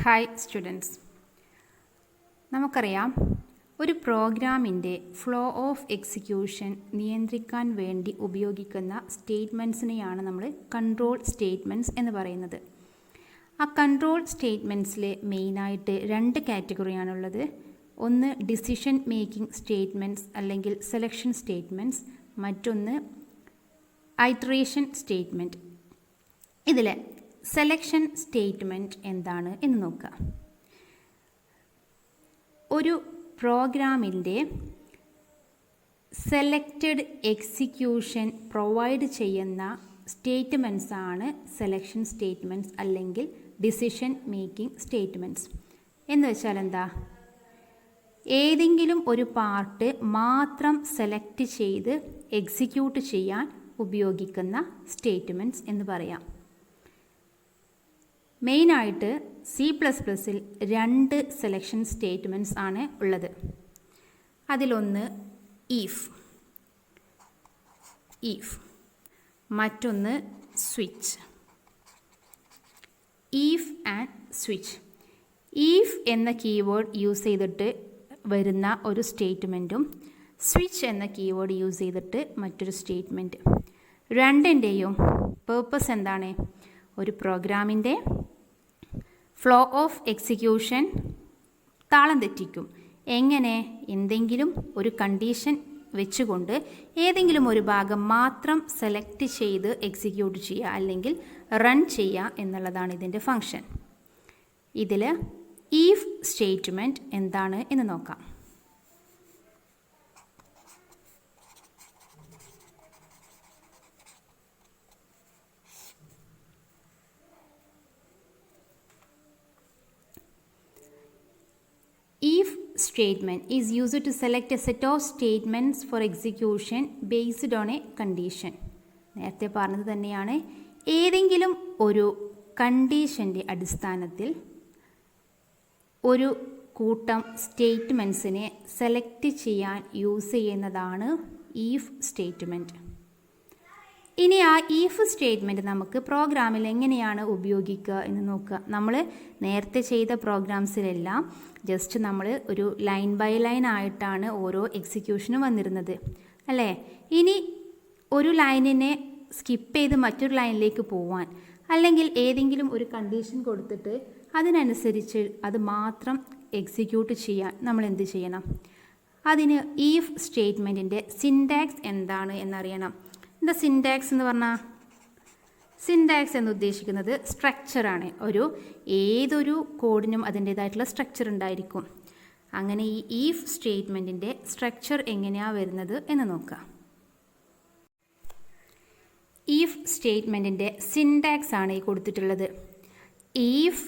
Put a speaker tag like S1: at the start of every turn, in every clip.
S1: Hi students, നമുക്കറിയാം ഒരു പ്രോഗ്രാമിൻ്റെ ഫ്ലോ ഓഫ് എക്സിക്യൂഷൻ നിയന്ത്രിക്കാൻ വേണ്ടി ഉപയോഗിക്കുന്ന സ്റ്റേറ്റ്മെൻറ്റ്സിനെയാണ് നമ്മൾ കൺട്രോൾ സ്റ്റേറ്റ്മെൻറ്റ്സ് എന്ന് പറയുന്നത്. ആ കൺട്രോൾ സ്റ്റേറ്റ്മെൻറ്റ്സിൽ മെയിനായിട്ട് രണ്ട് കാറ്റഗറിയാണുള്ളത്. ഒന്ന് ഡിസിഷൻ മേക്കിംഗ് സ്റ്റേറ്റ്മെൻറ്റ്സ് അല്ലെങ്കിൽ സെലക്ഷൻ സ്റ്റേറ്റ്മെൻറ്റ്സ്, മറ്റൊന്ന് ഐറ്ററേഷൻ സ്റ്റേറ്റ്മെൻറ്റ്. ഇതിൽ സെലക്ഷൻ സ്റ്റേറ്റ്മെൻറ്റ് എന്താണ് എന്ന് നോക്കുക. ഒരു പ്രോഗ്രാമിൻ്റെ സെലക്റ്റഡ് എക്സിക്യൂഷൻ പ്രൊവൈഡ് ചെയ്യുന്ന സ്റ്റേറ്റ്മെൻറ്റ്സ് ആണ് സെലക്ഷൻ സ്റ്റേറ്റ്മെൻറ്റ്സ് അല്ലെങ്കിൽ ഡിസിഷൻ മേക്കിംഗ് സ്റ്റേറ്റ്മെൻറ്റ്സ്. എന്ന് വെച്ചാൽ എന്താ? ഏതെങ്കിലും ഒരു പാർട്ട് മാത്രം സെലക്ട് ചെയ്ത് എക്സിക്യൂട്ട് ചെയ്യാൻ ഉപയോഗിക്കുന്ന സ്റ്റേറ്റ്മെൻറ്റ്സ് എന്ന് പറയാം. മെയിനായിട്ട് C++ൽ രണ്ട് സെലക്ഷൻ സ്റ്റേറ്റ്മെൻറ്റ്സ് ആണ് ഉള്ളത്. അതിലൊന്ന് if, മറ്റൊന്ന് switch. if and switch. if എന്ന കീവേഡ് യൂസ് ചെയ്തിട്ട് വരുന്ന ഒരു സ്റ്റേറ്റ്മെൻറ്റും സ്വിച്ച് എന്ന കീവേഡ് യൂസ് ചെയ്തിട്ട് മറ്റൊരു സ്റ്റേറ്റ്മെൻറ്റ്. രണ്ടിൻ്റെയും പേർപ്പസ് എന്താണ്? ഒരു പ്രോഗ്രാമിൻ്റെ ഫ്ലോ ഓഫ് എക്സിക്യൂഷൻ താളം തെറ്റിക്കും. എങ്ങനെ? എന്തെങ്കിലും ഒരു കണ്ടീഷൻ വെച്ചുകൊണ്ട് ഏതെങ്കിലും ഒരു ഭാഗം മാത്രം സെലക്ട് ചെയ്ത് എക്സിക്യൂട്ട് ചെയ്യുക അല്ലെങ്കിൽ റൺ ചെയ്യുക എന്നുള്ളതാണ് ഇതിൻ്റെ ഫങ്ഷൻ. ഇതിൽ if സ്റ്റേറ്റ്മെൻറ്റ് എന്താണ് എന്ന് നോക്കാം. If statement is used to select a set of statements for execution based on a condition. നേരത്തെ പറഞ്ഞത് തന്നെയാണ്, ഏതെങ്കിലും ഒരു കണ്ടീഷൻ്റെ അടിസ്ഥാനത്തിൽ ഒരു കൂട്ടം സ്റ്റേറ്റ്മെൻറ്റ്സിനെ സെലക്ട് ചെയ്യാൻ യൂസ് ചെയ്യുന്നതാണ് if സ്റ്റേറ്റ്മെൻറ്റ്. ഇനി ആ if സ്റ്റേറ്റ്മെൻറ്റ് നമുക്ക് പ്രോഗ്രാമിൽ എങ്ങനെയാണ് ഉപയോഗിക്കുക എന്ന് നോക്കുക. നമ്മൾ നേരത്തെ ചെയ്ത പ്രോഗ്രാംസിലെല്ലാം ജസ്റ്റ് നമ്മൾ ഒരു ലൈൻ ബൈ ലൈൻ ആയിട്ടാണ് ഓരോ എക്സിക്യൂഷനും വന്നിരുന്നത്, അല്ലേ? ഇനി ഒരു ലൈനിനെ സ്കിപ്പ് ചെയ്ത് മറ്റൊരു ലൈനിലേക്ക് പോവാൻ അല്ലെങ്കിൽ ഏതെങ്കിലും ഒരു കണ്ടീഷൻ കൊടുത്തിട്ട് അതിനനുസരിച്ച് അത് മാത്രം എക്സിക്യൂട്ട് ചെയ്യാൻ നമ്മൾ എന്ത് ചെയ്യണം? അതിന് if സ്റ്റേറ്റ്മെൻറ്റിൻ്റെ സിൻടാക്സ് എന്താണ് എന്നറിയണം. എന്താ സിൻടാക്സ് എന്ന് പറഞ്ഞാൽ? സിൻടാക്സ് എന്ന് ഉദ്ദേശിക്കുന്നത് സ്ട്രക്ചറാണ്. ഏതൊരു കോഡിനും അതിൻ്റേതായിട്ടുള്ള സ്ട്രക്ചർ ഉണ്ടായിരിക്കും. അങ്ങനെ ഈ if സ്റ്റേറ്റ്മെൻറ്റിൻ്റെ സ്ട്രക്ചർ എങ്ങനെയാണ് വരുന്നത് എന്ന് നോക്കുക. if സ്റ്റേറ്റ്മെൻറ്റിൻ്റെ സിൻടാക്സ് ആണ് ഈ കൊടുത്തിട്ടുള്ളത്. if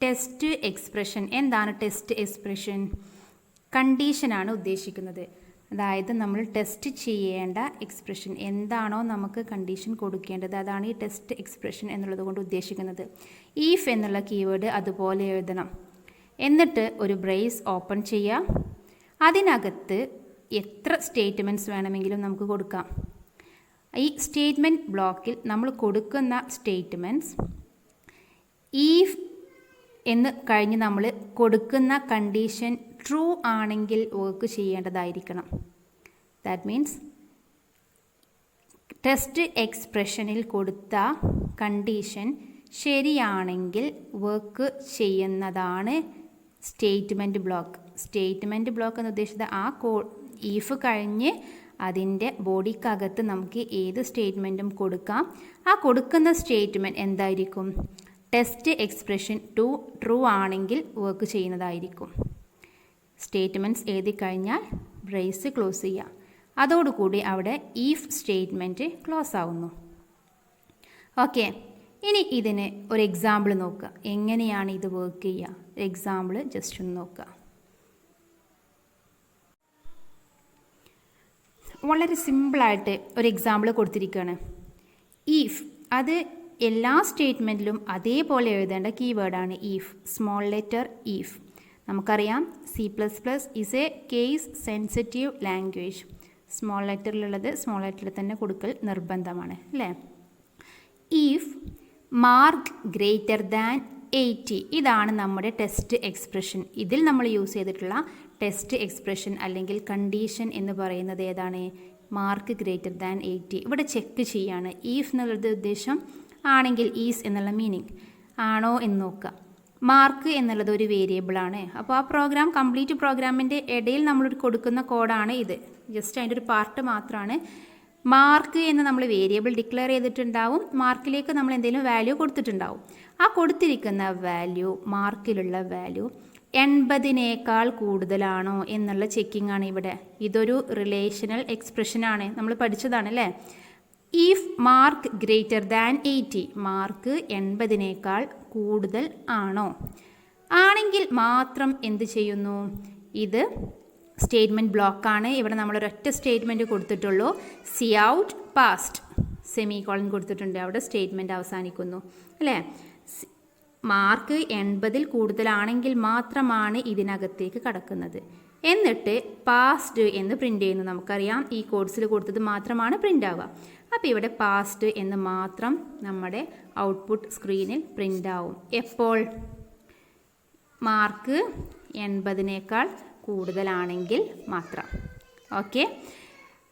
S1: test expression. എന്താണ് ടെസ്റ്റ് എക്സ്പ്രഷൻ? കണ്ടീഷനാണ് ഉദ്ദേശിക്കുന്നത്. അതായത് നമ്മൾ ടെസ്റ്റ് ചെയ്യേണ്ട എക്സ്പ്രഷൻ എന്താണോ നമുക്ക് കണ്ടീഷൻ കൊടുക്കേണ്ടത്, അതാണ് ഈ ടെസ്റ്റ് എക്സ്പ്രഷൻ എന്നുള്ളത് കൊണ്ട് ഉദ്ദേശിക്കുന്നത്. if എന്നുള്ള കീവേഡ് അതുപോലെ എഴുതണം. എന്നിട്ട് ഒരു ബ്രേസ് ഓപ്പൺ ചെയ്യുക. അതിനകത്ത് എത്ര സ്റ്റേറ്റ്മെൻറ്റ്സ് വേണമെങ്കിലും നമുക്ക് കൊടുക്കാം. ഈ സ്റ്റേറ്റ്മെൻറ്റ് ബ്ലോക്കിൽ നമ്മൾ കൊടുക്കുന്ന സ്റ്റേറ്റ്മെൻറ്റ്സ് if എന്ന് കഴിഞ്ഞ് നമ്മൾ കൊടുക്കുന്ന കണ്ടീഷൻ ട്രൂ ആണെങ്കിൽ വർക്ക് ചെയ്യേണ്ടതായിരിക്കണം. ദാറ്റ് മീൻസ് ടെസ്റ്റ് എക്സ്പ്രഷനിൽ കൊടുത്ത കണ്ടീഷൻ ശരിയാണെങ്കിൽ വർക്ക് ചെയ്യുന്നതാണ് സ്റ്റേറ്റ്മെൻറ്റ് ബ്ലോക്ക്. സ്റ്റേറ്റ്മെൻറ്റ് ബ്ലോക്ക് എന്ന് ഉദ്ദേശിച്ചത് ആ if കഴിഞ്ഞ് അതിൻ്റെ ബോഡിക്കകത്ത് നമുക്ക് ഏത് സ്റ്റേറ്റ്മെൻറ്റും കൊടുക്കാം. ആ കൊടുക്കുന്ന സ്റ്റേറ്റ്മെൻറ്റ് എന്തായിരിക്കും? ടെസ്റ്റ് എക്സ്പ്രഷൻ ട്രൂ ആണെങ്കിൽ വർക്ക് ചെയ്യുന്നതായിരിക്കും. സ്റ്റേറ്റ്മെൻറ്റ്സ് എഴുതി കഴിഞ്ഞാൽ ബ്രേസ് ക്ലോസ് ചെയ്യുക. അതോടുകൂടി അവിടെ if സ്റ്റേറ്റ്മെൻറ്റ് ക്ലോസ് ആവുന്നു. ഓക്കെ, ഇനി ഇതിന് ഒരു എക്സാമ്പിൾ നോക്കുക. എങ്ങനെയാണ് ഇത് വർക്ക് ചെയ്യുക? എക്സാമ്പിൾ ജസ്റ്റ് ഒന്ന് നോക്കുക. വളരെ സിമ്പിളായിട്ട് ഒരു എക്സാമ്പിൾ കൊടുത്തിരിക്കുകയാണ്. if അത് എല്ലാ സ്റ്റേറ്റ്മെൻറ്റിലും അതേപോലെ എഴുതേണ്ട കീവേഡാണ് if. Small letter if. നമുക്കറിയാം C++ is a case sensitive language. Small ലെറ്ററിലുള്ളത് സ്മോൾ ലെറ്ററിൽ തന്നെ കൊടുക്കൽ നിർബന്ധമാണ്, അല്ലേ? if mark greater than 80. ഇതാണ് നമ്മുടെ ടെസ്റ്റ് എക്സ്പ്രഷൻ. ഇതിൽ നമ്മൾ യൂസ് ചെയ്തിട്ടുള്ള ടെസ്റ്റ് എക്സ്പ്രഷൻ അല്ലെങ്കിൽ കണ്ടീഷൻ എന്ന് പറയുന്നത് ഏതാണ്? Mark greater than 80. ഇവിടെ ചെക്ക് ചെയ്യാണ്. ഈഫ് എന്നുള്ളത് ഉദ്ദേശം ആണെങ്കിൽ ഈസ് എന്നുള്ള മീനിങ് ആണോ എന്ന് നോക്കുക. മാർക്ക് എന്നുള്ളത് ഒരു വേരിയബിളാണ്. അപ്പോൾ ആ പ്രോഗ്രാം കംപ്ലീറ്റ് പ്രോഗ്രാമിൻ്റെ ഇടയിൽ നമ്മൾ കൊടുക്കുന്ന കോഡാണ് ഇത്. ജസ്റ്റ് അതിൻ്റെ ഒരു പാർട്ട് മാത്രമാണ്. മാർക്ക് എന്ന് നമ്മൾ വേരിയബിൾ ഡിക്ലെയർ ചെയ്തിട്ടുണ്ടാവും. മാർക്കിലേക്ക് നമ്മൾ എന്തെങ്കിലും വാല്യൂ കൊടുത്തിട്ടുണ്ടാവും. ആ കൊടുത്തിരിക്കുന്ന വാല്യൂ, മാർക്കിലുള്ള വാല്യൂ 80നേക്കാൾ കൂടുതലാണോ എന്നുള്ള ചെക്കിംഗ് ആണ് ഇവിടെ. ഇതൊരു റിലേഷണൽ എക്സ്പ്രഷനാണ്, നമ്മൾ പഠിച്ചതാണ് അല്ലേ. If mark greater than 80, mark 80നേക്കാൾ കൂടുതൽ ആണോ? ആണെങ്കിൽ മാത്രം എന്ത് ചെയ്യുന്നു? ഇത് സ്റ്റേറ്റ്മെൻറ്റ് ബ്ലോക്കാണ്. ഇവിടെ നമ്മൾ ഒരൊറ്റ സ്റ്റേറ്റ്മെൻറ്റ് കൊടുത്തിട്ടുള്ളൂ. C out past semicolon കൊടുത്തിട്ടുണ്ട്. അവിടെ സ്റ്റേറ്റ്മെൻറ്റ് അവസാനിക്കുന്നു അല്ലേ. മാർക്ക് 80ൽ കൂടുതലാണെങ്കിൽ മാത്രമാണ് ഇതിനകത്തേക്ക് കടക്കുന്നത്. എന്നിട്ട് പാസ്റ്റ് എന്ന് പ്രിൻ്റ് ചെയ്യുന്നു. നമുക്കറിയാം ഈ കോഡ്സിൽ കൊടുത്തത് മാത്രമാണ് പ്രിൻ്റ് ആവുക. അപ്പോൾ ഇവിടെ പാസ്റ്റ് എന്ന് മാത്രം നമ്മുടെ ഔട്ട്പുട്ട് സ്ക്രീനിൽ പ്രിൻ്റ് ആവും. എപ്പോൾ? മാർക്ക് 80നേക്കാൾ കൂടുതലാണെങ്കിൽ മാത്രം. ഓക്കെ,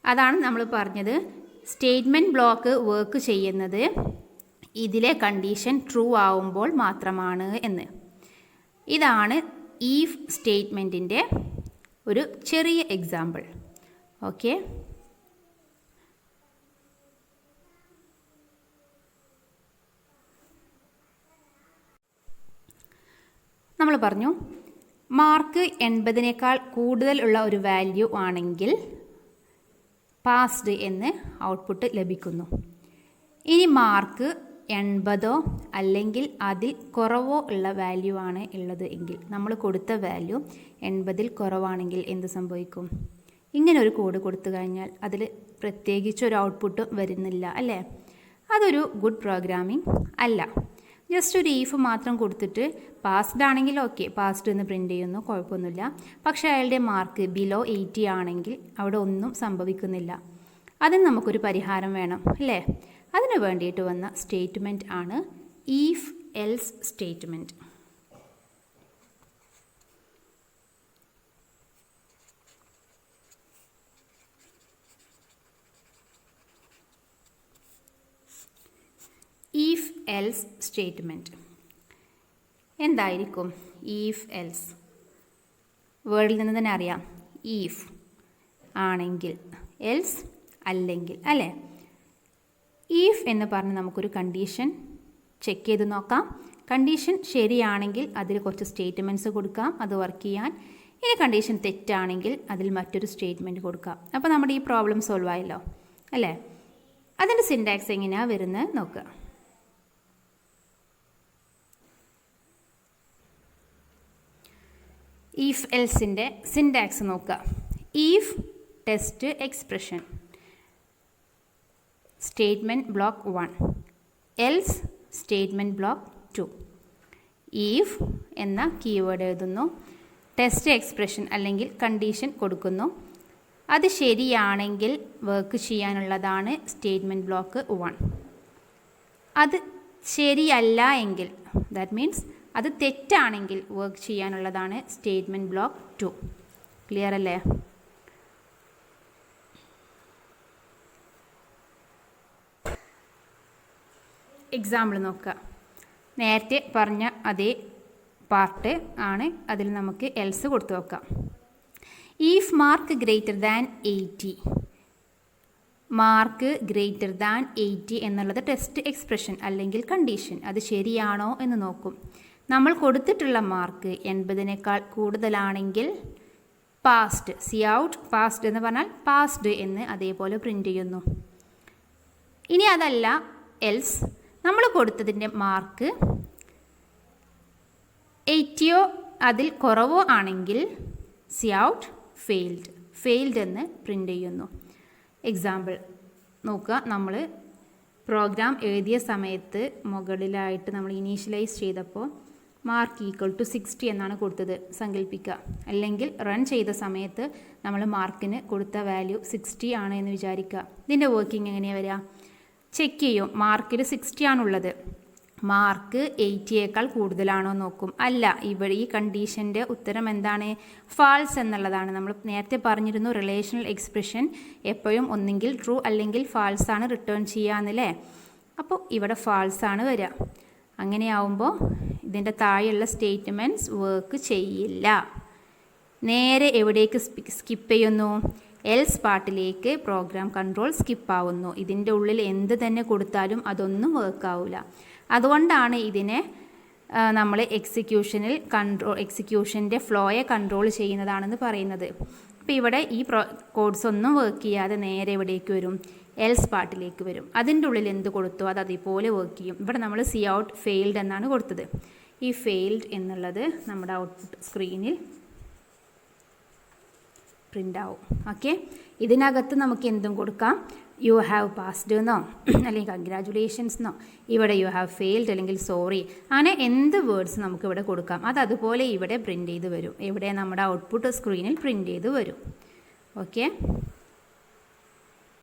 S1: അതാണ് നമ്മൾ പറഞ്ഞത്. സ്റ്റേറ്റ്മെൻറ്റ് ബ്ലോക്ക് വർക്ക് ചെയ്യുന്നത് ഇതിലെ കണ്ടീഷൻ ട്രൂ ആവുമ്പോൾ മാത്രമാണ് എന്ന്. ഇതാണ് ഈഫ് സ്റ്റേറ്റ്മെൻറ്റിൻ്റെ ഒരു ചെറിയ എക്സാമ്പിൾ. ഓക്കെ, നമ്മൾ പറഞ്ഞു മാർക്ക് 80നേക്കാൾ കൂടുതൽ ഉള്ള ഒരു വാല്യൂ ആണെങ്കിൽ പാസ്ഡ് എന്ന് ഔട്ട്പുട്ട് ലഭിക്കുന്നു. ഇനി മാർക്ക് 80 അല്ലെങ്കിൽ അതിൽ കുറവോ ഉള്ള വാല്യൂ ആണ് ഉള്ളത് എങ്കിൽ, നമ്മൾ കൊടുത്ത വാല്യൂ 80ൽ കുറവാണെങ്കിൽ എന്ത് സംഭവിക്കും? ഇങ്ങനെ ഒരു കോഡ് കൊടുത്തു കഴിഞ്ഞാൽ അതിൽ പ്രത്യേകിച്ചൊരു ഔട്ട്പുട്ട് വരുന്നില്ല അല്ലേ. അതൊരു ഗുഡ് പ്രോഗ്രാമിംഗ് അല്ല. ജസ്റ്റ് ഒരു ഈഫ് മാത്രം കൊടുത്തിട്ട് പാസ്ഡ് ആണെങ്കിൽ ഓക്കെ, പാസ്ഡ് എന്ന് പ്രിൻ്റ് ചെയ്യുന്നു, കുഴപ്പമൊന്നുമില്ല. പക്ഷേ അയാളുടെ മാർക്ക് ബിലോ 80 ആണെങ്കിൽ അവിടെ ഒന്നും സംഭവിക്കുന്നില്ല. അതിന് നമുക്കൊരു പരിഹാരം വേണം അല്ലേ. അതിന് വേണ്ടിയിട്ട് വന്ന സ്റ്റേറ്റ്മെൻറ്റ് ആണ് if else statement. If else statement എന്തായിരിക്കും? ഈഫ് എൽസ് വേർഡിൽ നിന്ന് തന്നെ അറിയാം. ഈഫ് ആണെങ്കിൽ, എൽസ് അല്ലെങ്കിൽ അല്ലേ. ഈഫ് എന്ന് പറഞ്ഞ് നമുക്കൊരു കണ്ടീഷൻ ചെക്ക് ചെയ്ത് നോക്കാം. കണ്ടീഷൻ ശരിയാണെങ്കിൽ അതിൽ കുറച്ച് സ്റ്റേറ്റ്മെൻറ്റ്സ് കൊടുക്കാം, അത് വർക്ക് ചെയ്യാൻ. ഇനി കണ്ടീഷൻ തെറ്റാണെങ്കിൽ അതിൽ മറ്റൊരു സ്റ്റേറ്റ്മെൻറ്റ് കൊടുക്കാം. അപ്പോൾ നമ്മുടെ ഈ പ്രോബ്ലം സോൾവ് ആയല്ലോ അല്ലേ. അതിൻ്റെ സിൻടാക്സ് എങ്ങനെയാണ് വരുന്നത് നോക്കുക. ഈഫ് എൽസിൻ്റെ സിൻടാക്സ് നോക്കുക. If test expression statement block 1, else statement block 2. If എന്ന കീവേഡ് എഴുതുന്നു, ടെസ്റ്റ് എക്സ്പ്രഷൻ അല്ലെങ്കിൽ കണ്ടീഷൻ കൊടുക്കുന്നു. അത് ശരിയാണെങ്കിൽ വർക്ക് ചെയ്യാനുള്ളതാണ് സ്റ്റേറ്റ്മെൻറ്റ് ബ്ലോക്ക് 1. അത് ശരിയല്ല എങ്കിൽ, ദാറ്റ് മീൻസ് അത് തെറ്റാണെങ്കിൽ വർക്ക് ചെയ്യാനുള്ളതാണ് സ്റ്റേറ്റ്മെൻറ്റ് ബ്ലോക്ക് 2. ക്ലിയർ അല്ലേ? എക്സാമ്പിൾ നോക്കുക. നേരത്തെ പറഞ്ഞ അതേ പാർട്ട് ആണ്, അതിൽ നമുക്ക് എൽസ് കൊടുത്തു നോക്കാം. If mark greater than 80, mark greater than 80 എന്നുള്ളത് ടെസ്റ്റ് എക്സ്പ്രഷൻ അല്ലെങ്കിൽ കണ്ടീഷൻ. അത് ശരിയാണോ എന്ന് നോക്കും. നമ്മൾ കൊടുത്തിട്ടുള്ള മാർക്ക് 80നേക്കാൾ കൂടുതലാണെങ്കിൽ പാസ്ഡ്, സി ഔട്ട് പാസ്ഡ് എന്ന് പറഞ്ഞാൽ പാസ്ഡ് എന്ന് അതേപോലെ പ്രിൻ്റ് ചെയ്യുന്നു. ഇനി അതല്ല, എൽസ് നമ്മൾ കൊടുത്തതിൻ്റെ മാർക്ക് 80യോ അതിൽ കുറവോ ആണെങ്കിൽ സി ഔട്ട് ഫെയിൽഡ് എന്ന് പ്രിൻ്റ് ചെയ്യുന്നു. എക്സാമ്പിൾ നോക്കുക. നമ്മൾ പ്രോഗ്രാം എഴുതിയ സമയത്ത് മുകളിലായിട്ട് നമ്മൾ ഇനീഷ്യലൈസ് ചെയ്തപ്പോൾ മാർക്ക് ഈക്വൽ ടു 60 എന്നാണ് കൊടുത്തത് സങ്കല്പിക്കുക. അല്ലെങ്കിൽ റൺ ചെയ്ത സമയത്ത് നമ്മൾ മാർക്കിന് കൊടുത്ത വാല്യൂ 60 ആണ് എന്ന് വിചാരിക്കുക. ഇതിൻ്റെ വർക്കിംഗ് എങ്ങനെയാണ് വരിക? ചെക്ക് ചെയ്യും. മാർക്കിൽ 60 ആണുള്ളത്, മാർക്ക് 80യേക്കാൾ കൂടുതലാണോ നോക്കും. അല്ല, ഇവിടെ ഈ കണ്ടീഷൻ്റെ ഉത്തരം എന്താണ്? ഫാൾസ് എന്നുള്ളതാണ്. നമ്മൾ നേരത്തെ പറഞ്ഞിരുന്നു റിലേഷണൽ എക്സ്പ്രഷൻ എപ്പോഴും ഒന്നെങ്കിൽ ട്രൂ അല്ലെങ്കിൽ ഫാൾസ് ആണ് റിട്ടേൺ ചെയ്യാന്നല്ലേ. അപ്പോൾ ഇവിടെ ഫാൾസ് ആണ് വരിക. അങ്ങനെയാവുമ്പോൾ ഇതിൻ്റെ താഴെയുള്ള സ്റ്റേറ്റ്മെൻറ്റ്സ് വർക്ക് ചെയ്യില്ല. നേരെ എവിടേക്ക് സ്കിപ്പ് ചെയ്യുന്നു? എൽസ് പാർട്ടിലേക്ക് പ്രോഗ്രാം കൺട്രോൾ സ്കിപ്പാവുന്നു. ഇതിൻ്റെ ഉള്ളിൽ എന്ത് തന്നെ കൊടുത്താലും അതൊന്നും വർക്കാവില്ല. അതുകൊണ്ടാണ് ഇതിനെ നമ്മൾ എക്സിക്യൂഷൻ്റെ ഫ്ലോയെ കൺട്രോൾ ചെയ്യുന്നതാണെന്ന് പറയുന്നത്. അപ്പോൾ ഇവിടെ ഈ കോഡ്സ് ഒന്നും വർക്ക് ചെയ്യാതെ നേരെ എവിടേക്ക് വരും? എൽസ് പാർട്ടിലേക്ക് വരും. അതിൻ്റെ ഉള്ളിൽ എന്ത് കൊടുത്തോ അത് അതേപോലെ വർക്ക് ചെയ്യും. ഇവിടെ നമ്മൾ സി ഔട്ട് ഫെയിൽഡ് എന്നാണ് കൊടുത്തത്. ഈ ഫെയിൽഡ് എന്നുള്ളത് നമ്മുടെ ഔട്ട്പുട്ട് സ്ക്രീനിൽ പ്രിൻ്റ് ആവും. ഓക്കെ, ഇതിനകത്ത് നമുക്ക് എന്തും കൊടുക്കാം. യു ഹാവ് പാസ്ഡ് എന്നോ അല്ലെങ്കിൽ കൺഗ്രാജുലേഷൻസ് എന്നോ, ഇവിടെ യു ഹാവ് ഫെയിൽഡ് അല്ലെങ്കിൽ സോറി, അങ്ങനെ എന്ത് വേർഡ്സ് നമുക്ക് ഇവിടെ കൊടുക്കാം. അത് അതുപോലെ ഇവിടെ പ്രിൻ്റ് ചെയ്ത് വരും. ഇവിടെ നമ്മുടെ ഔട്ട്പുട്ട് സ്ക്രീനിൽ പ്രിൻ്റ് ചെയ്ത് വരും. ഓക്കെ.